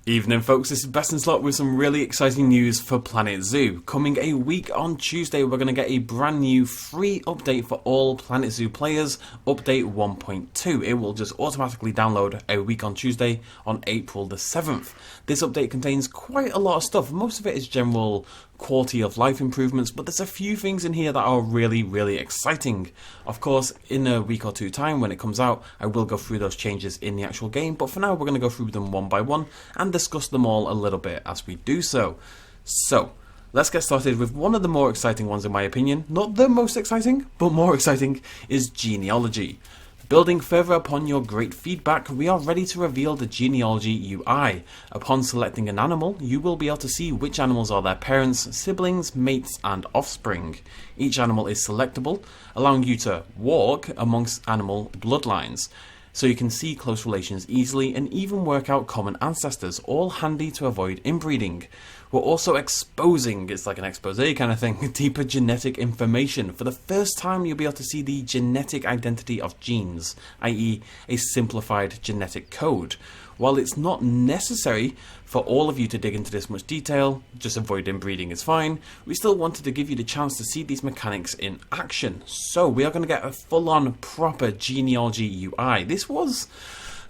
Evening folks, this is Best in Slot with some really exciting news for Planet Zoo. Coming a week on Tuesday, we're going to get a brand new free update for all Planet Zoo players, Update 1.2. It will just automatically download a week on Tuesday on April the 7th. This update contains quite a lot of stuff. Most of it is general quality of life improvements, but there's a few things in here that are really exciting. Of course, in a week or two time when it comes out, I will go through those changes in the actual game, but for now we're going to go through them one by one and discuss them all a little bit as we do so. So, let's get started with one of the more exciting ones in my opinion. Not the most exciting, but more exciting is Genealogy. Building further upon your great feedback, we are ready to reveal the Genealogy UI. Upon selecting an animal, you will be able to see which animals are their parents, siblings, mates, and offspring. Each animal is selectable, allowing you to walk amongst animal bloodlines, so you can see close relations easily and even work out common ancestors, all handy to avoid inbreeding. We're also exposing, it's like an expose kind of thing, deeper genetic information. For the first time, you'll be able to see the genetic identity of genes, i.e. a simplified genetic code. While it's not necessary for all of you to dig into this much detail, just avoid inbreeding is fine, we still wanted to give you the chance to see these mechanics in action. So we are going to get a full-on proper Genealogy UI. This was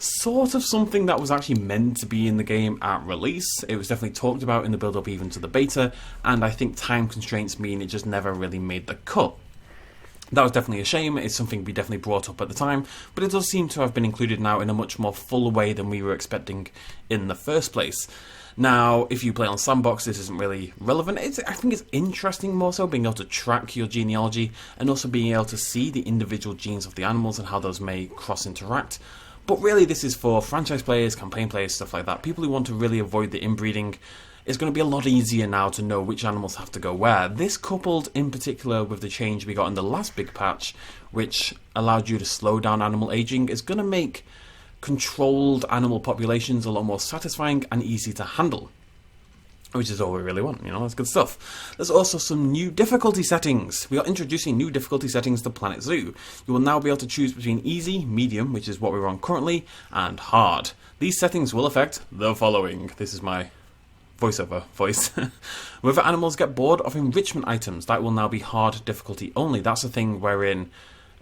sort of something that was actually meant to be in the game at release. It was definitely talked about in the build-up even to the beta, and I think time constraints mean it just never really made the cut. That was definitely a shame. It's something we definitely brought up at the time, but it does seem to have been included now in a much more full way than we were expecting in the first place. Now, if you play on Sandbox, this isn't really relevant. I think it's interesting more so, being able to track your genealogy and also being able to see the individual genes of the animals and how those may cross-interact. But really, this is for franchise players, campaign players, stuff like that. People who want to really avoid the inbreeding. It's going to be a lot easier now to know which animals have to go where. This coupled in particular with the change we got in the last big patch, which allowed you to slow down animal aging, is going to make controlled animal populations a lot more satisfying and easy to handle. Which is all we really want, that's good stuff. There's also some new difficulty settings. We are introducing new difficulty settings to Planet Zoo. You will now be able to choose between easy, medium, which is what we're on currently, and hard. These settings will affect the following. This is my voiceover voice. Whether animals get bored of enrichment items, that will now be hard difficulty only. That's a thing wherein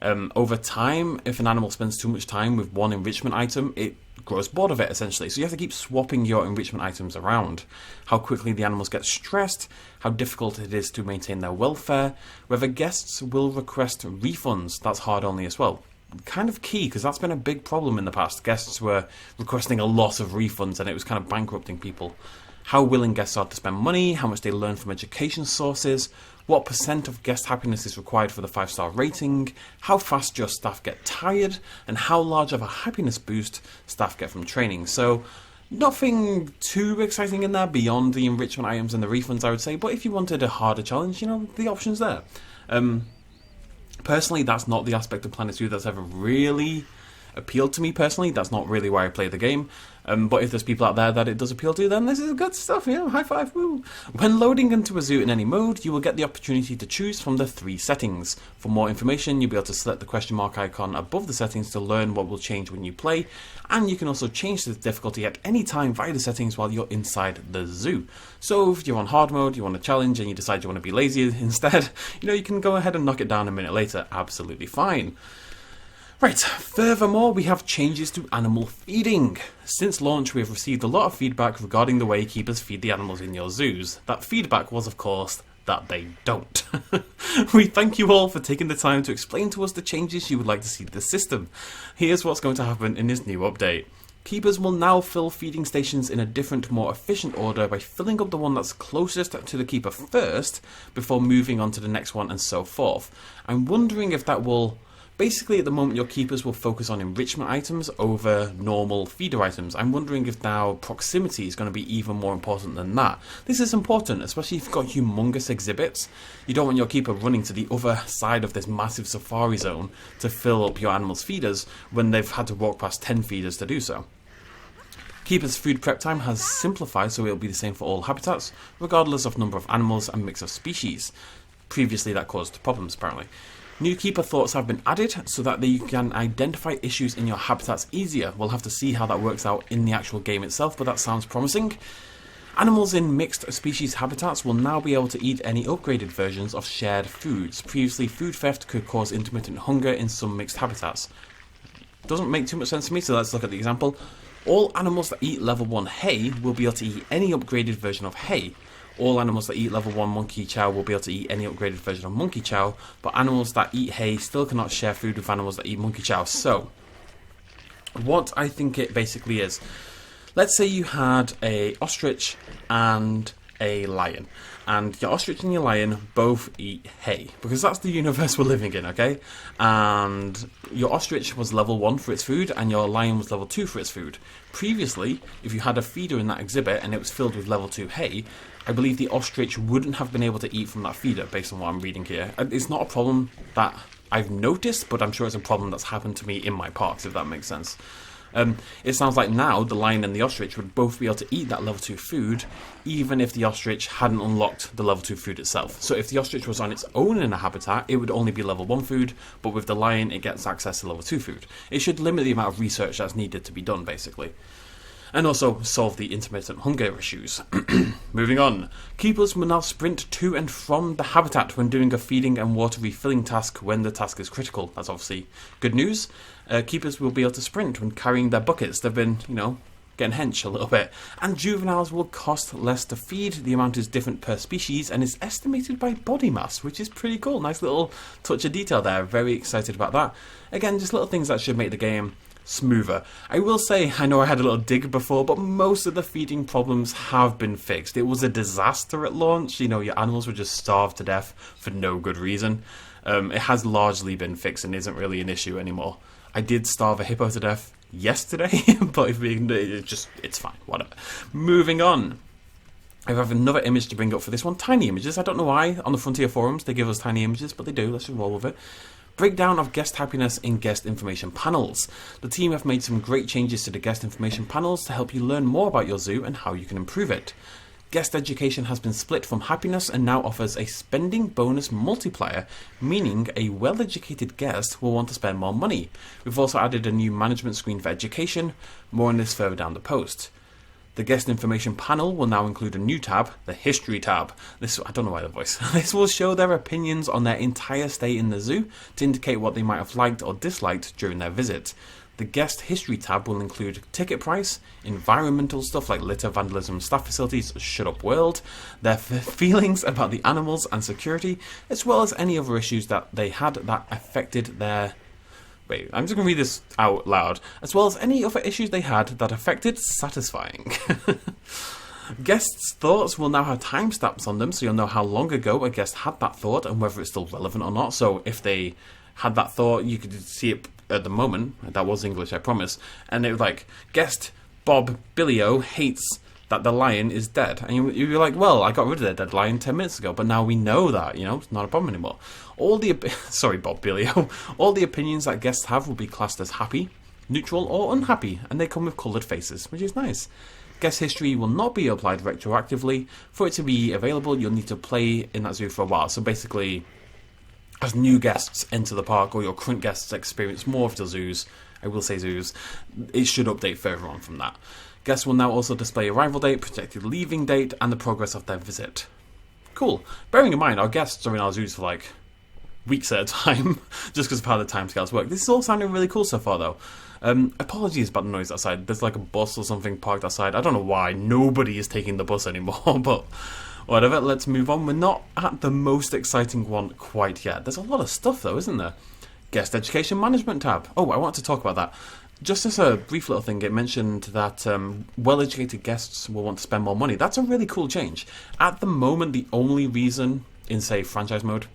over time, if an animal spends too much time with one enrichment item, it grows bored of it essentially. So you have to keep swapping your enrichment items around. How quickly the animals get stressed, how difficult it is to maintain their welfare, whether guests will request refunds, that's hard only as well. Kind of key, because that's been a big problem in the past. Guests were requesting a lot of refunds and it was kind of bankrupting people. How willing guests are to spend money, how much they learn from education sources, what % of guest happiness is required for the 5-star rating, how fast your staff get tired, and how large of a happiness boost staff get from training. So nothing too exciting in there beyond the enrichment items and the refunds, I would say, but if you wanted a harder challenge, the option's there. Personally, that's not the aspect of Planet Zoo that's ever really appealed to me personally. That's not really why I play the game. But if there's people out there that it does appeal to, then this is good stuff, high five, woo! When loading into a zoo in any mode, you will get the opportunity to choose from the 3 settings. For more information, you'll be able to select the question mark icon above the settings to learn what will change when you play, and you can also change the difficulty at any time via the settings while you're inside the zoo. So if you're on hard mode, you want a challenge, and you decide you want to be lazy instead, you can go ahead and knock it down a minute later, absolutely fine. Right, furthermore, we have changes to animal feeding. Since launch, we have received a lot of feedback regarding the way keepers feed the animals in your zoos. That feedback was, of course, that they don't. We thank you all for taking the time to explain to us the changes you would like to see to the system. Here's what's going to happen in this new update. Keepers will now fill feeding stations in a different, more efficient order by filling up the one that's closest to the keeper first, before moving on to the next one and so forth. I'm wondering if that will... Basically, at the moment, your keepers will focus on enrichment items over normal feeder items. I'm wondering if now proximity is going to be even more important than that. This is important, especially if you've got humongous exhibits. You don't want your keeper running to the other side of this massive safari zone to fill up your animals' feeders when they've had to walk past 10 feeders to do so. Keeper's food prep time has simplified, so it'll be the same for all habitats, regardless of number of animals and mix of species. Previously, that caused problems, apparently. New keeper thoughts have been added so that you can identify issues in your habitats easier. We'll have to see how that works out in the actual game itself, but that sounds promising. Animals in mixed species habitats will now be able to eat any upgraded versions of shared foods. Previously, food theft could cause intermittent hunger in some mixed habitats. Doesn't make too much sense to me, so let's look at the example. All animals that eat level 1 hay will be able to eat any upgraded version of hay. All animals that eat level 1 monkey chow will be able to eat any upgraded version of monkey chow, but animals that eat hay still cannot share food with animals that eat monkey chow. So, what I think it basically is, let's say you had a ostrich and a lion, and your ostrich and your lion both eat hay, because that's the universe we're living in, okay? And your ostrich was level 1 for its food, and your lion was level 2 for its food. Previously, if you had a feeder in that exhibit and it was filled with level 2 hay, I believe the ostrich wouldn't have been able to eat from that feeder, based on what I'm reading here. It's not a problem that I've noticed, but I'm sure it's a problem that's happened to me in my parks, if that makes sense. It sounds like now the lion and the ostrich would both be able to eat that level 2 food, even if the ostrich hadn't unlocked the level 2 food itself. So if the ostrich was on its own in a habitat, it would only be level 1 food, but with the lion it gets access to level 2 food. It should limit the amount of research that's needed to be done, basically. And also solve the intermittent hunger issues. Moving on. Keepers will now sprint to and from the habitat when doing a feeding and water refilling task when the task is critical. That's obviously good news. Keepers will be able to sprint when carrying their buckets. They've been, getting hench a little bit. And juveniles will cost less to feed. The amount is different per species and is estimated by body mass, which is pretty cool. Nice little touch of detail there. Very excited about that. Again, just little things that should make the game smoother. I will say, I know I had a little dig before, but most of the feeding problems have been fixed. It was a disaster at launch. Your animals were just starved to death for no good reason. It has largely been fixed and isn't really an issue anymore. I did starve a hippo to death yesterday, but it's fine, whatever. Moving on. I have another image to bring up for this one. Tiny images. I don't know why on the Frontier forums they give us tiny images, but they do. Let's just roll with it. Breakdown of guest happiness in guest information panels. The team have made some great changes to the guest information panels to help you learn more about your zoo and how you can improve it. Guest education has been split from happiness and now offers a spending bonus multiplier, meaning a well-educated guest will want to spend more money. We've also added a new management screen for education. More on this further down the post. The guest information panel will now include a new tab, the history tab. I don't know why the voice. This will show their opinions on their entire stay in the zoo to indicate what they might have liked or disliked during their visit. The guest history tab will include ticket price, environmental stuff like litter, vandalism, staff facilities, shut up world, their feelings about the animals and security, as well as any other issues that they had that affected their... Wait, I'm just going to read this out loud. As well as any other issues they had that affected satisfying. Guests' thoughts will now have timestamps on them, so you'll know how long ago a guest had that thought and whether it's still relevant or not. So if they had that thought, you could see it at the moment. That was English, I promise. And it was like, guest Bob Billio hates that the lion is dead. And you're like, well, I got rid of the dead lion 10 minutes ago, but now we know that, it's not a problem anymore. Sorry, Bob Billio. All the opinions that guests have will be classed as happy, neutral, or unhappy, and they come with coloured faces, which is nice. Guest history will not be applied retroactively. For it to be available, you'll need to play in that zoo for a while. So basically, as new guests enter the park, or your current guests experience more of the zoos, I will say zoos, it should update further on from that. Guests will now also display arrival date, projected leaving date, and the progress of their visit. Cool. Bearing in mind, our guests are in our zoos for like weeks at a time, just because of how the timescales work. This is all sounding really cool so far, though. Apologies about the noise outside. There's like a bus or something parked outside. I don't know why. Nobody is taking the bus anymore, but whatever. Let's move on. We're not at the most exciting one quite yet. There's a lot of stuff, though, isn't there? Guest Education Management tab. Oh, I want to talk about that. Just as a brief little thing, it mentioned that well-educated guests will want to spend more money. That's a really cool change. At the moment, the only reason in, say, franchise mode,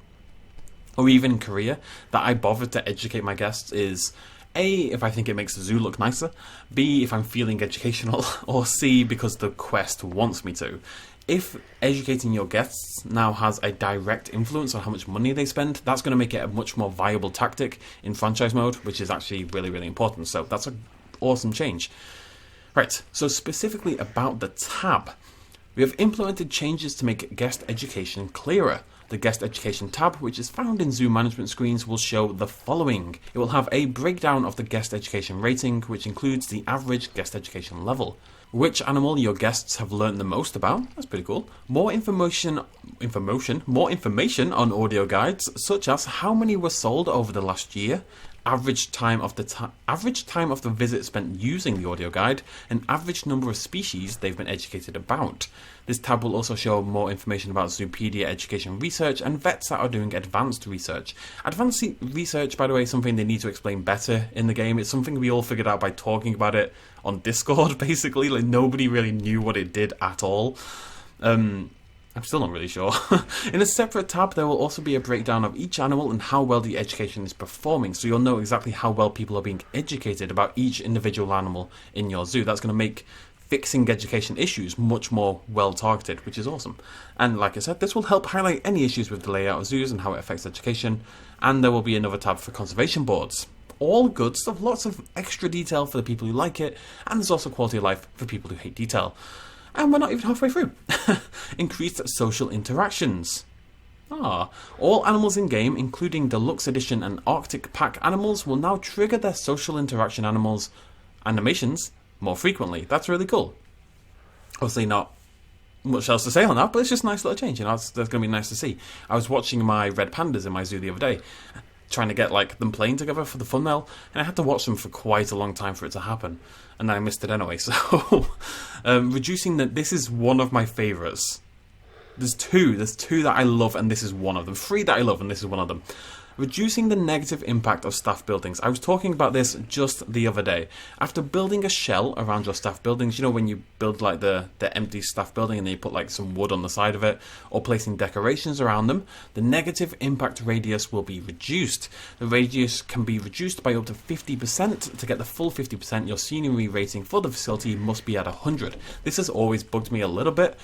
or even in Korea, that I bother to educate my guests is A, if I think it makes the zoo look nicer, B, if I'm feeling educational, or C, because the quest wants me to. If educating your guests now has a direct influence on how much money they spend, that's going to make it a much more viable tactic in franchise mode, which is actually really, really important. So that's an awesome change. Right, so specifically about the tab. We have implemented changes to make guest education clearer. The guest education tab, which is found in Zoo management screens, will show the following. It will have a breakdown of the guest education rating, which includes the average guest education level. Which animal your guests have learned the most about. That's pretty cool. More information on audio guides, such as how many were sold over the last year, average time of the visit spent using the audio guide, and average number of species they've been educated about. This tab will also show more information about Zoopedia education research and vets that are doing advanced research. Advanced research, by the way, is something they need to explain better in the game. It's something we all figured out by talking about it on Discord, basically. Like, nobody really knew what it did at all. I'm still not really sure. In a separate tab, there will also be a breakdown of each animal and how well the education is performing, so you'll know exactly how well people are being educated about each individual animal in your zoo. That's going to make fixing education issues much more well targeted, which is awesome. And like I said, this will help highlight any issues with the layout of zoos and how it affects education. And there will be another tab for conservation boards. All good stuff, lots of extra detail for the people who like it, and there's also quality of life for people who hate detail. And we're not even halfway through. Increased social interactions. All animals in game, including Deluxe Edition and Arctic Pack animals, will now trigger their social interaction animations more frequently. That's really cool. Obviously not much else to say on that, but it's just a nice little change. That's going to be nice to see. I was watching my red pandas in my zoo the other day, trying to get them playing together for the thumbnail, and I had to watch them for quite a long time for it to happen, and then I missed it anyway. So reducing this is one of my favourites. There's two that I love, and this is one of them. 3 that I love, and this is one of them. Reducing the negative impact of staff buildings. I was talking about this just the other day. After building a shell around your staff buildings, you know, when you build like the empty staff building and then you put like some wood on the side of it, or placing decorations around them, the negative impact radius will be reduced. The radius can be reduced by up to 50%. To get the full 50%, your scenery rating for the facility must be at 100. This has always bugged me a little bit.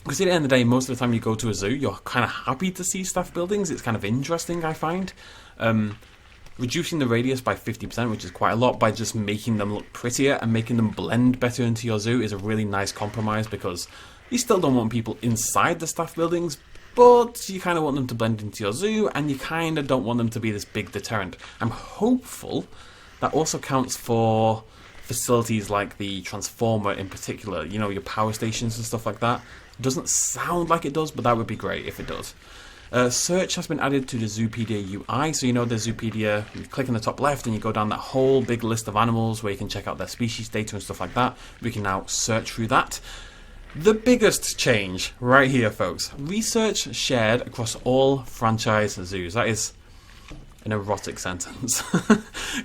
Because at the end of the day, most of the time you go to a zoo, you're kind of happy to see staff buildings. It's kind of interesting, I find. Reducing the radius by 50%, which is quite a lot, by just making them look prettier and making them blend better into your zoo is a really nice compromise, because you still don't want people inside the staff buildings, but you kind of want them to blend into your zoo, and you kind of don't want them to be this big deterrent. I'm hopeful that also counts for facilities like the Transformer in particular, you know, your power stations and stuff like that. Doesn't sound like it does, but that would be great if it does. Search has been added to the Zoopedia UI, so you know the Zoopedia, you click in the top left and you go down that whole big list of animals where you can check out their species data and stuff like that. We can now search through that. The biggest change right here, folks. Research shared across all franchise zoos. That is an erotic sentence.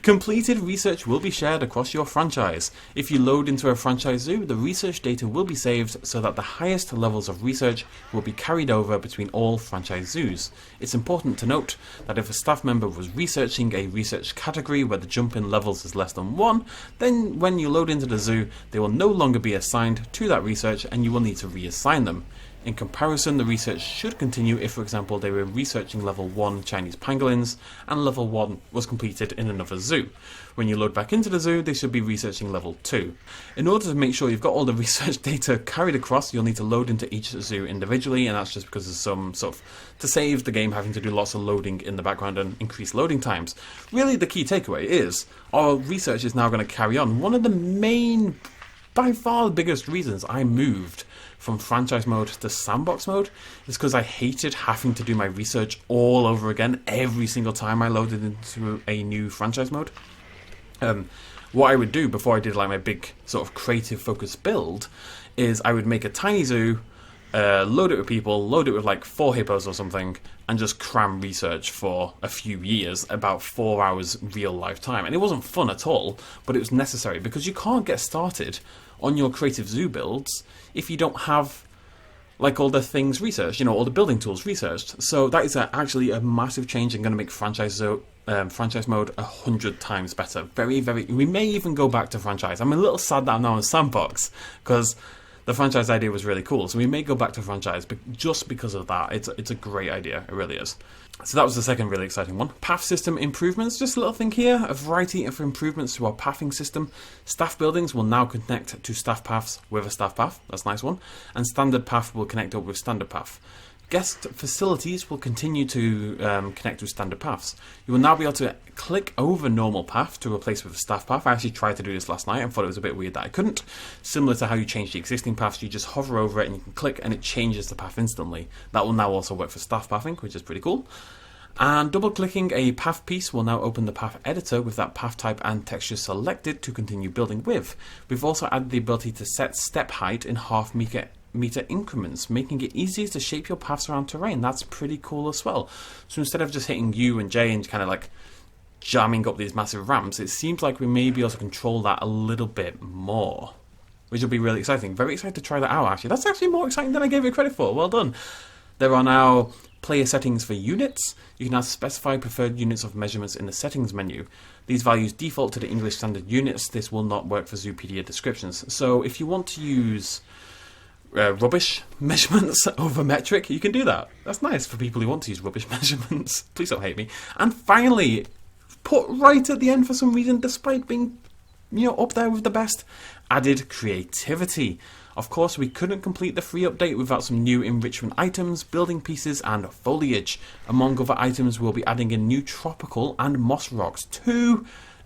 Completed research will be shared across your franchise. If you load into a franchise zoo, the research data will be saved so that the highest levels of research will be carried over between all franchise zoos. It's important to note that if a staff member was researching a research category where the jump in levels is less than 1, then when you load into the zoo, they will no longer be assigned to that research and you will need to reassign them. In comparison, the research should continue if, for example, they were researching level 1 Chinese pangolins and level 1 was completed in another zoo. When you load back into the zoo, they should be researching level 2. In order to make sure you've got all the research data carried across, you'll need to load into each zoo individually, and that's just because there's some sort of, to save the game having to do lots of loading in the background and increase loading times. Really, the key takeaway is our research is now going to carry on. One of the main, by far the biggest reasons I moved from franchise mode to sandbox mode is because I hated having to do my research all over again every single time I loaded into a new franchise mode. What I would do before I did like my big sort of creative focused build is I would make a tiny zoo, load it with people, load it with like 4 hippos or something, and just cram research for a few years, about 4 hours real life time. And it wasn't fun at all, but it was necessary because you can't get started on your creative zoo builds if you don't have like all the things researched, you know, all the building tools researched. So that is actually a massive change and going to make franchise mode 100 times better. Very, very. We may even go back to franchise. I'm a little sad that I'm now on sandbox because the franchise idea was really cool. So we may go back to franchise, but just because of that, it's a great idea. It really is. So that was the second really exciting one. Path system improvements. Just a little thing here. A variety of improvements to our pathing system. Staff buildings will now connect to staff paths with a staff path. That's a nice one. And standard path will connect up with standard path. Guest facilities will continue to connect with standard paths. You will now be able to click over normal path to replace with a staff path. I actually tried to do this last night and thought it was a bit weird that I couldn't. Similar to how you change the existing paths, you just hover over it and you can click and it changes the path instantly. That will now also work for staff pathing, which is pretty cool. And double clicking a path piece will now open the path editor with that path type and texture selected to continue building with. We've also added the ability to set step height in half-meter increments, making it easier to shape your paths around terrain. That's pretty cool as well. So instead of just hitting U and J and kind of like jamming up these massive ramps, it seems like we may be able to control that a little bit more, which will be really exciting. Very excited to try that out, actually. That's actually more exciting than I gave it credit for. Well done. There are now player settings for units. You can now specify preferred units of measurements in the settings menu. These values default to the English standard units. This will not work for Zoopedia descriptions. So if you want to use rubbish measurements over metric, you can do that. That's nice for people who want to use rubbish measurements. Please don't hate me. And finally, put right at the end for some reason, despite being, up there with the best, added creativity. Of course, we couldn't complete the free update without some new enrichment items, building pieces, and foliage. Among other items, we'll be adding in new tropical and moss rocks.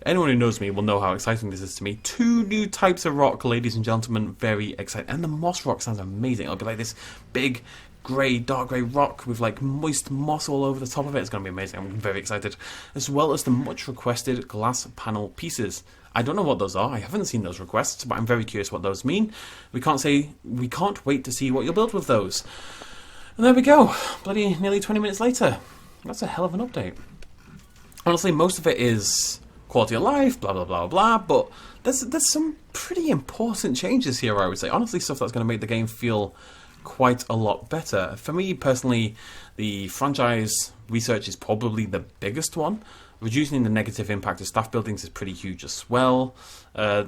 Anyone who knows me will know how exciting this is to me. 2 new types of rock, ladies and gentlemen. Very exciting. And the moss rock sounds amazing. It'll be like this big, dark grey rock with like moist moss all over the top of it. It's going to be amazing. I'm very excited. As well as the much requested glass panel pieces. I don't know what those are. I haven't seen those requests, but I'm very curious what those mean. We can't wait to see what you'll build with those. And there we go. Bloody nearly 20 minutes later. That's a hell of an update. Honestly, most of it is quality of life, blah, blah, blah, blah, but there's some pretty important changes here, I would say. Honestly, stuff that's going to make the game feel quite a lot better. For me, personally, the franchise research is probably the biggest one. Reducing the negative impact of staff buildings is pretty huge as well.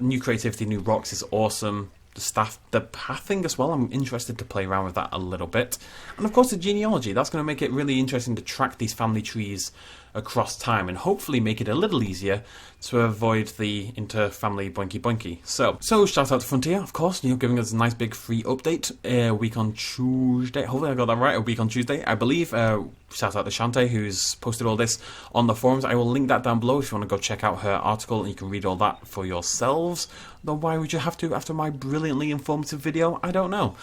New creativity, new rocks is awesome. The pathing as well, I'm interested to play around with that a little bit. And of course the genealogy, that's going to make it really interesting to track these family trees across time and hopefully make it a little easier to avoid the inter-family boinky boinky. So shout out to Frontier, of course, giving us a nice big free update a week on Tuesday. Hopefully I got that right, a week on Tuesday, I believe. Shout out to Shantae, who's posted all this on the forums. I will link that down below if you want to go check out her article and you can read all that for yourselves. Though why would you have to after my brilliantly informative video? I don't know.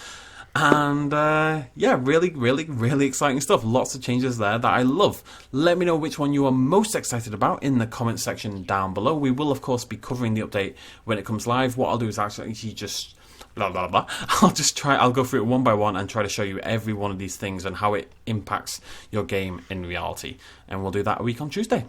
And yeah, really exciting stuff. Lots of changes there that I love. Let me know which one you are most excited about in the comment section down below. We will of course be covering the update when it comes live. What I'll do is actually just blah blah blah. I'll go through it one by one and try to show you every one of these things and how it impacts your game in reality. And we'll do that a week on Tuesday.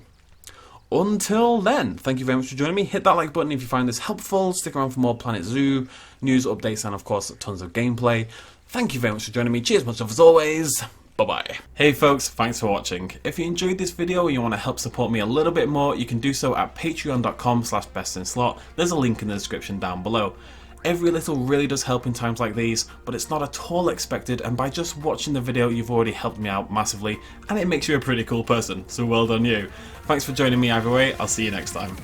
Until then, thank you very much for joining me. Hit that like button if you find this helpful. Stick around for more Planet Zoo news, updates, and of course tons of gameplay. Thank you very much for joining me. Cheers, much love as always. Bye-bye. Hey folks, thanks for watching. If you enjoyed this video and you want to help support me a little bit more, you can do so at patreon.com/bestinslot. There's a link in the description down below. Every little really does help in times like these, but it's not at all expected, and by just watching the video you've already helped me out massively, and it makes you a pretty cool person, so well done you. Thanks for joining me either way, I'll see you next time.